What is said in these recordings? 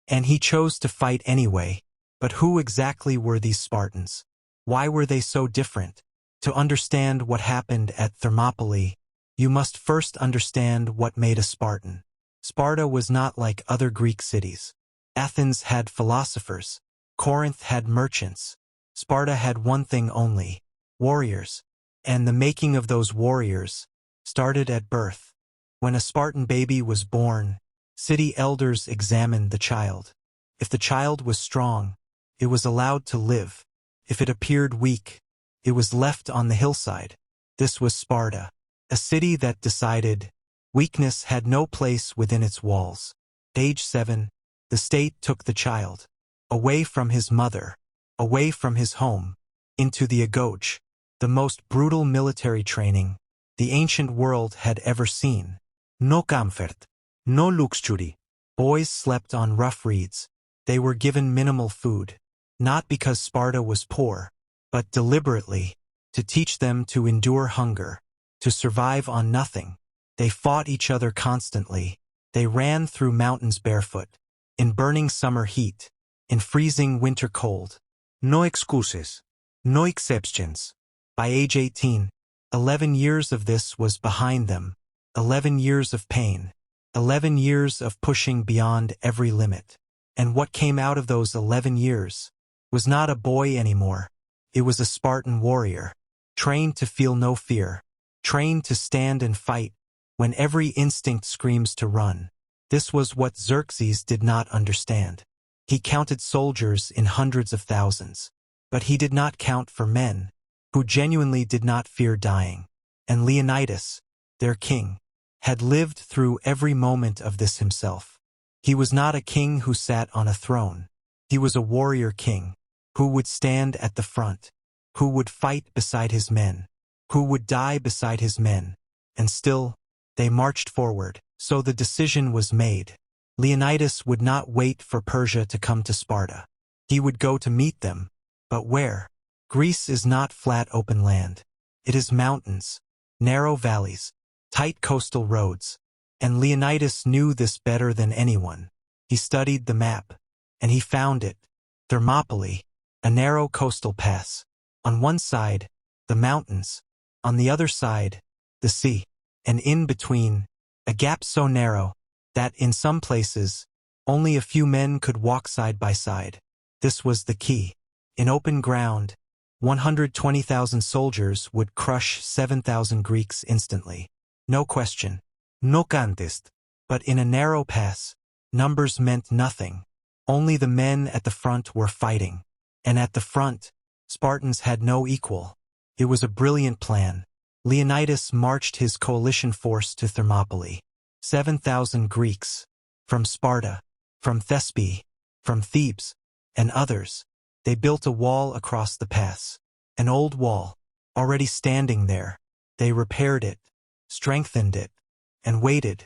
And he chose to fight anyway. But who exactly were these Spartans? Why were they so different? To understand what happened at Thermopylae, you must first understand what made a Spartan. Sparta was not like other Greek cities. Athens had philosophers. Corinth had merchants. Sparta had one thing only: warriors. And the making of those warriors started at birth. When a Spartan baby was born, city elders examined the child. If the child was strong, it was allowed to live. If it appeared weak, it was left on the hillside. This was Sparta, a city that decided weakness had no place within its walls. Age 7, the state took the child away from his mother, away from his home, into the agoge, the most brutal military training the ancient world had ever seen. No comfort, no luxury. Boys slept on rough reeds. They were given minimal food, not because Sparta was poor, but deliberately, to teach them to endure hunger, to survive on nothing. They fought each other constantly. They ran through mountains barefoot, in burning summer heat, in freezing winter cold. No excuses, no exceptions. By age 18, 11 years of this was behind them, 11 years of pain, 11 years of pushing beyond every limit. And what came out of those 11 years was not a boy anymore. It was a Spartan warrior, trained to feel no fear, trained to stand and fight when every instinct screams to run. This was what Xerxes did not understand. He counted soldiers in hundreds of thousands, but he did not count for men who genuinely did not fear dying. And Leonidas, their king, had lived through every moment of this himself. He was not a king who sat on a throne. He was a warrior king, who would stand at the front, who would fight beside his men, who would die beside his men. And still, they marched forward. So the decision was made. Leonidas would not wait for Persia to come to Sparta. He would go to meet them. But where? Greece is not flat open land. It is mountains, narrow valleys, tight coastal roads. And Leonidas knew this better than anyone. He studied the map, and he found it. Thermopylae, a narrow coastal pass. On one side, the mountains. On the other side, the sea. And in between, a gap so narrow that, in some places, only a few men could walk side by side. This was the key. In open ground, 120,000 soldiers would crush 7,000 Greeks instantly. No question. No contest. But in a narrow pass, numbers meant nothing. Only the men at the front were fighting. And at the front, Spartans had no equal. It was a brilliant plan. Leonidas marched his coalition force to Thermopylae. 7,000 Greeks. From Sparta, from Thespe, from Thebes, and others. They built a wall across the pass. An old wall, already standing there. They repaired it, strengthened it, and waited.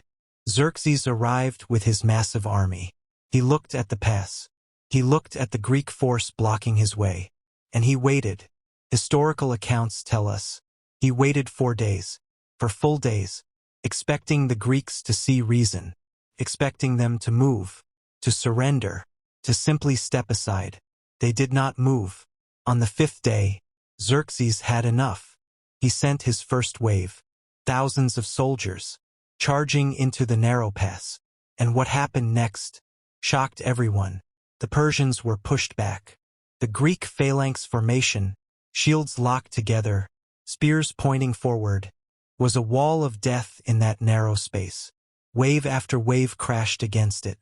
Xerxes arrived with his massive army. He looked at the pass. He looked at the Greek force blocking his way. And he waited. Historical accounts tell us he waited 4 days, for full days, expecting the Greeks to see reason, expecting them to move, to surrender, to simply step aside. They did not move. On the 5th day, Xerxes had enough. He sent his first wave, thousands of soldiers, charging into the narrow pass. And what happened next shocked everyone. The Persians were pushed back. The Greek phalanx formation, shields locked together, spears pointing forward, was a wall of death in that narrow space. Wave after wave crashed against it,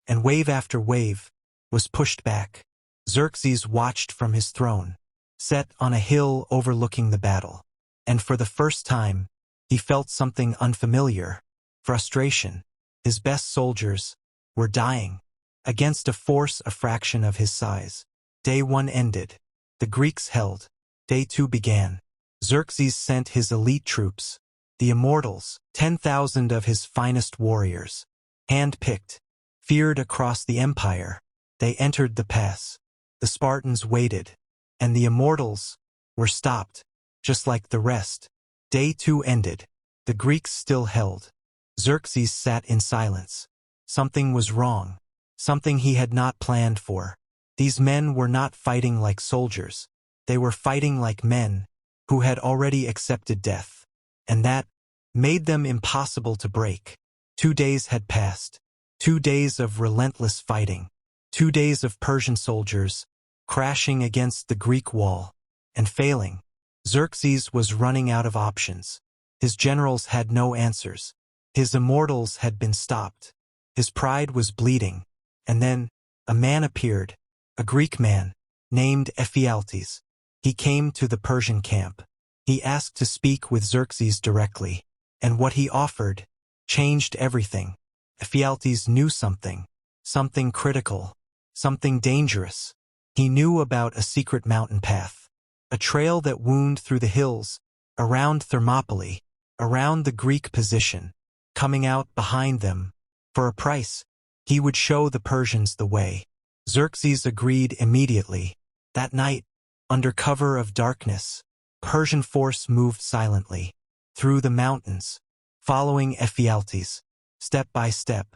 and wave after wave was pushed back. Xerxes watched from his throne, set on a hill overlooking the battle. And for the first time, he felt something unfamiliar: frustration. His best soldiers were dying, against a force a fraction of his size. Day 1 ended. The Greeks held. Day 2 began. Xerxes sent his elite troops, the Immortals, 10,000 of his finest warriors, hand-picked, feared across the empire. They entered the pass. The Spartans waited, and the Immortals were stopped, just like the rest. Day 2 ended. The Greeks still held. Xerxes sat in silence. Something was wrong. something he had not planned for. These men were not fighting like soldiers. They were fighting like men who had already accepted death. And that made them impossible to break. 2 days had passed. 2 days of relentless fighting. 2 days of Persian soldiers crashing against the Greek wall and failing. Xerxes was running out of options. His generals had no answers. His immortals had been stopped. His pride was bleeding. And then a man appeared, a Greek man, named Ephialtes. He came to the Persian camp. He asked to speak with Xerxes directly, and what he offered changed everything. Ephialtes knew something critical, something dangerous. He knew about a secret mountain path, a trail that wound through the hills, around Thermopylae, around the Greek position, coming out behind them. For a price, he would show the Persians the way. Xerxes agreed immediately. That night, under cover of darkness, Persian force moved silently through the mountains, following Ephialtes, step by step,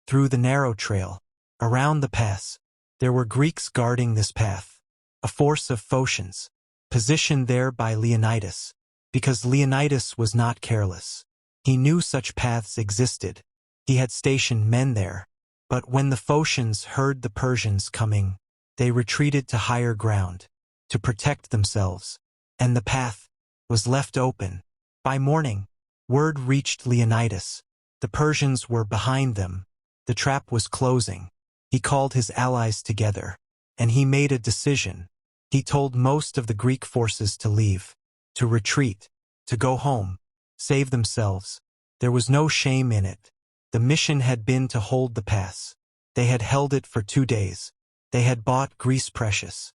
through the narrow trail, around the pass. There were Greeks guarding this path, a force of Phocians, positioned there by Leonidas, because Leonidas was not careless. He knew such paths existed. He had stationed men there. But when the Phocians heard the Persians coming, they retreated to higher ground, to protect themselves, and the path was left open. By morning, word reached Leonidas. The Persians were behind them. The trap was closing. He called his allies together, and he made a decision. He told most of the Greek forces to leave, to retreat, to go home, save themselves. There was no shame in it. The mission had been to hold the pass. They had held it for 2 days. They had bought Greece precious.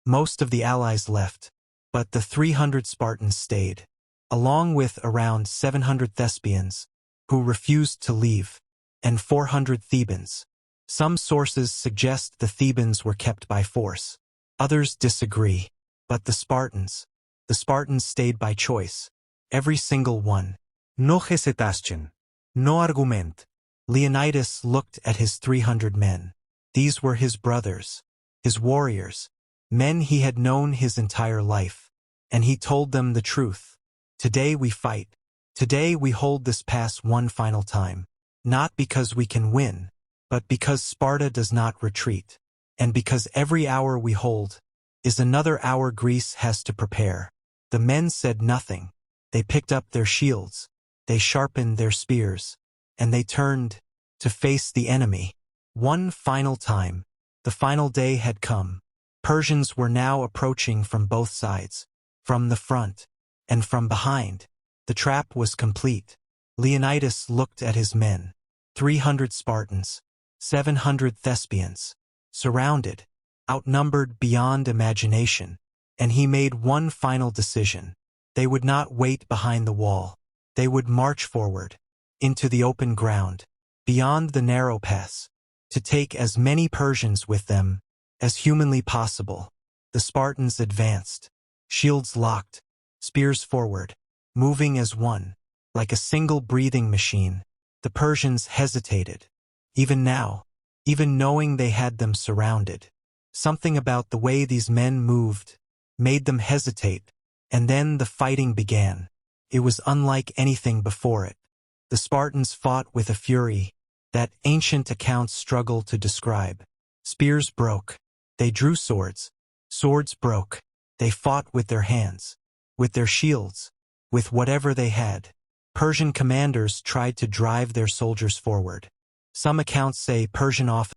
Most of the allies left, but the 300 Spartans stayed, along with around 700 Thespians, who refused to leave, and 400 Thebans. Some sources suggest the Thebans were kept by force. Others disagree. But the Spartans stayed by choice. Every single one. No hesitación. No argument. Leonidas looked at his 300 men. These were his brothers, his warriors, men he had known his entire life. And he told them the truth. Today we fight. Today we hold this pass one final time. Not because we can win, but because Sparta does not retreat. And because every hour we hold is another hour Greece has to prepare. The men said nothing. They picked up their shields. They sharpened their spears, and they turned to face the enemy. One final time. The final day had come. Persians were now approaching from both sides, from the front, and from behind. The trap was complete. Leonidas looked at his men. 300 Spartans, 700 Thespians, surrounded, outnumbered beyond imagination, and he made one final decision. They would not wait behind the wall. They would march forward, into the open ground, beyond the narrow pass, to take as many Persians with them as humanly possible. The Spartans advanced, shields locked, spears forward, moving as one, like a single breathing machine. The Persians hesitated. Even now, even knowing they had them surrounded, something about the way these men moved made them hesitate, and then the fighting began. It was unlike anything before it. The Spartans fought with a fury that ancient accounts struggle to describe. Spears broke. They drew swords. Swords broke. They fought with their hands, with their shields, with whatever they had. Persian commanders tried to drive their soldiers forward. Some accounts say Persian officers